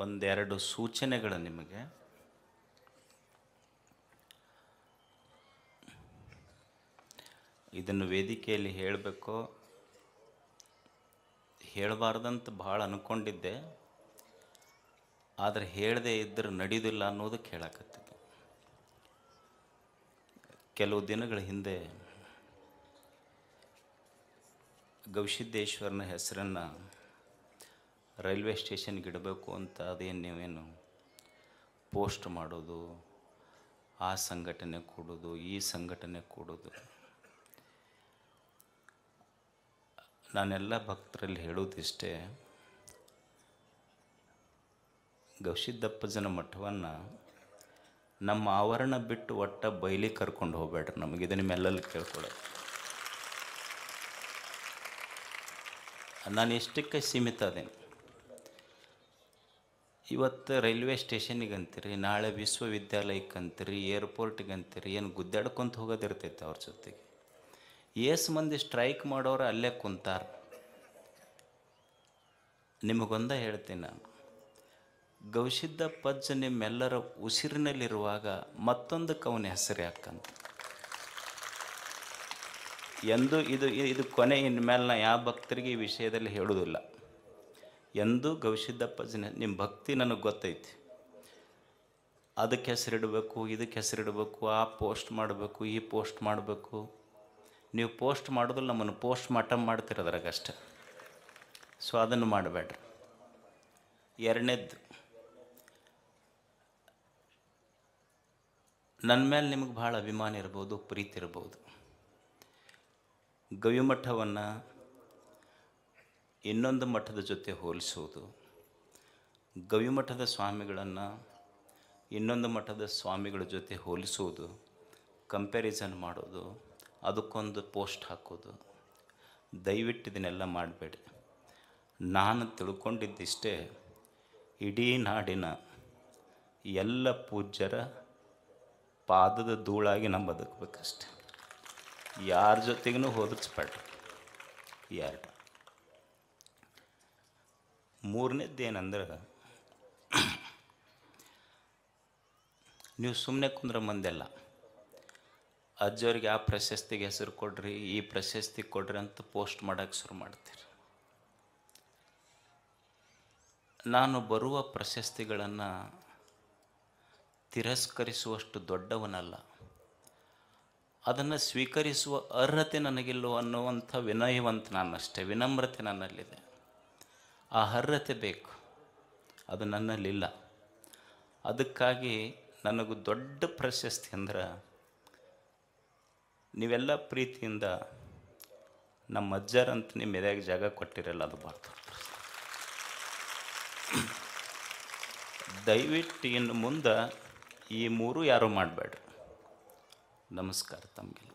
ಒಂದೆರಡು ಸೂಚನೆಗಳು ನಿಮಗೆ. ಇದನ್ನು ವೇದಿಕೆಯಲ್ಲಿ ಹೇಳಬೇಕೋ ಹೇಳಬಾರ್ದಂತ ಭಾಳ ಅಂದ್ಕೊಂಡಿದ್ದೆ, ಆದರೆ ಹೇಳದೇ ಇದ್ದರೆ ನಡೆಯೋದಿಲ್ಲ ಅನ್ನೋದಕ್ಕೆ ಹೇಳಕತ್ತಿದ್ದೆ. ಕೆಲವು ದಿನಗಳ ಹಿಂದೆ ಗವಿಸಿದ್ದೇಶ್ವರನ ಹೆಸರನ್ನು ರೈಲ್ವೆ ಸ್ಟೇಷನ್ಗೆ ಇಡಬೇಕು ಅಂತ ಅದೇನು ನೀವೇನು ಪೋಸ್ಟ್ ಮಾಡೋದು, ಆ ಸಂಘಟನೆ ಕೂಡೋದು, ಈ ಸಂಘಟನೆ ಕೂಡೋದು. ನಾನೆಲ್ಲ ಭಕ್ತರಲ್ಲಿ ಹೇಳೋದಿಷ್ಟೇ, ಗವಿಸಿದ್ದಪ್ಪಜ್ಜನ ಮಠವನ್ನು ನಮ್ಮ ಆವರಣ ಬಿಟ್ಟು ಒಟ್ಟ ಬೈಲಿ ಕರ್ಕೊಂಡು ಹೋಗ್ಬೇಡ್ರಿ. ನಮಗಿದೆ ನಿಮ್ಮೆಲ್ಲಲ್ಲಿ ಕೇಳ್ಕೊಳ್ಳೋದು. ನಾನು ಎಷ್ಟಕ್ಕೆ ಸೀಮಿತ ಅದೇನು. ಇವತ್ತು ರೈಲ್ವೆ ಸ್ಟೇಷನಿಗೆ ಅಂತೀರಿ, ನಾಳೆ ವಿಶ್ವವಿದ್ಯಾಲಯಕ್ಕೆ ಅಂತೀರಿ, ಏರ್ಪೋರ್ಟಿಗೆ ಅಂತೀರಿ, ಏನು ಗುದ್ದಾಡ್ಕೊಂತ ಹೋಗೋದಿರ್ತೈತೆ ಅವ್ರ ಜೊತೆಗೆ. ಏಸು ಮಂದಿ ಸ್ಟ್ರೈಕ್ ಮಾಡೋರು ಅಲ್ಲೇ ಕುಂತಾರ. ನಿಮಗೊಂದ ಹೇಳ್ತೀನಿ ನಾನು, ಗವಿಸಿದ್ದಪ್ಪಜ್ಜ ನಿಮ್ಮೆಲ್ಲರ ಉಸಿರಿನಲ್ಲಿರುವಾಗ ಮತ್ತೊಂದಕ್ಕೆ ಅವನ ಹೆಸರು ಯಾಕಂತ. ಎಂದೂ ಇದು ಕೊನೆ, ಇನ್ಮೇಲೆ ನಾ ಯಾವ ಭಕ್ತರಿಗೆ ಈ ವಿಷಯದಲ್ಲಿ ಹೇಳೋದಿಲ್ಲ. ಎಂದೂ ಗವಿಸಿದ್ದಪ್ಪಜ್ಜನ ನಿಮ್ಮ ಭಕ್ತಿ ನನಗೆ ಗೊತ್ತೈತಿ, ಅದಕ್ಕೆ ಹೆಸರಿಡಬೇಕು, ಇದಕ್ಕೆ ಹೆಸರಿಡಬೇಕು, ಆ ಪೋಸ್ಟ್ ಮಾಡಬೇಕು, ಈ ಪೋಸ್ಟ್ ಮಾಡಬೇಕು. ನೀವು ಪೋಸ್ಟ್ ಮಾಡೋದಿಲ್ಲ, ನಮ್ಮನ್ನು ಪೋಸ್ಟ್ ಮಾರ್ಟಮ್ ಮಾಡ್ತಿರೋದ್ರಾಗಷ್ಟೆ. ಸೊ ಅದನ್ನು ಮಾಡಬೇಡ್ರಿ. ಎರಡನೇದ್ದು, ನನ್ನ ಮೇಲೆ ನಿಮಗೆ ಭಾಳ ಅಭಿಮಾನ ಇರ್ಬೋದು, ಪ್ರೀತಿ ಇರ್ಬೋದು. ಗವಿಮಠವನ್ನು ಇನ್ನೊಂದು ಮಠದ ಜೊತೆ ಹೋಲಿಸೋದು, ಗವಿಮಠದ ಸ್ವಾಮಿಗಳನ್ನು ಇನ್ನೊಂದು ಮಠದ ಸ್ವಾಮಿಗಳ ಜೊತೆ ಹೋಲಿಸೋದು, ಕಂಪ್ಯಾರಿಸನ್ ಮಾಡೋದು, ಅದಕ್ಕೊಂದು ಪೋಸ್ಟ್ ಹಾಕೋದು, ದಯವಿಟ್ಟು ಇದನ್ನೆಲ್ಲ ಮಾಡಬೇಡಿ. ನಾನು ತಿಳ್ಕೊಂಡಿದ್ದಿಷ್ಟೇ, ಇಡೀ ನಾಡಿನ ಎಲ್ಲ ಪೂಜ್ಯರ ಪಾದದ ಧೂಳಾಗಿ ನಾವು ಬದುಕಬೇಕಷ್ಟೆ. ಯಾರ ಜೊತೆಗೂ ಹೋಲಿಸ್ಬೇಡ್ರಿ. ಎರಡು. ಮೂರನೇದ್ದೇನೆಂದ್ರೆ, ನೀವು ಸುಮ್ಮನೆ ಕುಂದ್ರೆ ಮಂದೆಲ್ಲ ಅಜ್ಜವ್ರಿಗೆ ಆ ಪ್ರಶಸ್ತಿಗೆ ಹೆಸರು ಕೊಡ್ರಿ, ಈ ಪ್ರಶಸ್ತಿ ಕೊಡ್ರಿ ಅಂತ ಪೋಸ್ಟ್ ಮಾಡೋಕ್ಕೆ ಶುರು ಮಾಡ್ತೀರಿ. ನಾನು ಬರುವ ಪ್ರಶಸ್ತಿಗಳನ್ನು ತಿರಸ್ಕರಿಸುವಷ್ಟು ದೊಡ್ಡವನಲ್ಲ, ಅದನ್ನು ಸ್ವೀಕರಿಸುವ ಅರ್ಹತೆ ನನಗಿಲ್ಲೋ ಅನ್ನುವಂಥ ವಿನಯವಂತ ನಾನಷ್ಟೇ, ವಿನಮ್ರತೆ ನನ್ನಲ್ಲಿದೆ. ಆ ಅರ್ಹತೆ ಬೇಕು, ಅದು ನನ್ನಲ್ಲಿಲ್ಲ. ಅದಕ್ಕಾಗಿ ನನಗೂ ದೊಡ್ಡ ಪ್ರಶಸ್ತಿ ಅಂದ್ರೆ, ನೀವೆಲ್ಲ ಪ್ರೀತಿಯಿಂದ ನಮ್ಮ ಅಜ್ಜರಂತ ನಿಮ್ಮ ಎದೆಯಾಗಿ ಜಾಗ ಕೊಟ್ಟಿರಲ್ಲ, ಅದು ಭಾಳ ದೊಡ್ಡ ಪ್ರಶಸ್ತಿ. ದಯವಿಟ್ಟು ಇನ್ನು ಮುಂದೆ ಈ ಮೂರು ಯಾರೂ ಮಾಡಬೇಡ್ರಿ. ನಮಸ್ಕಾರ ತಮಗೆಲ್ಲ.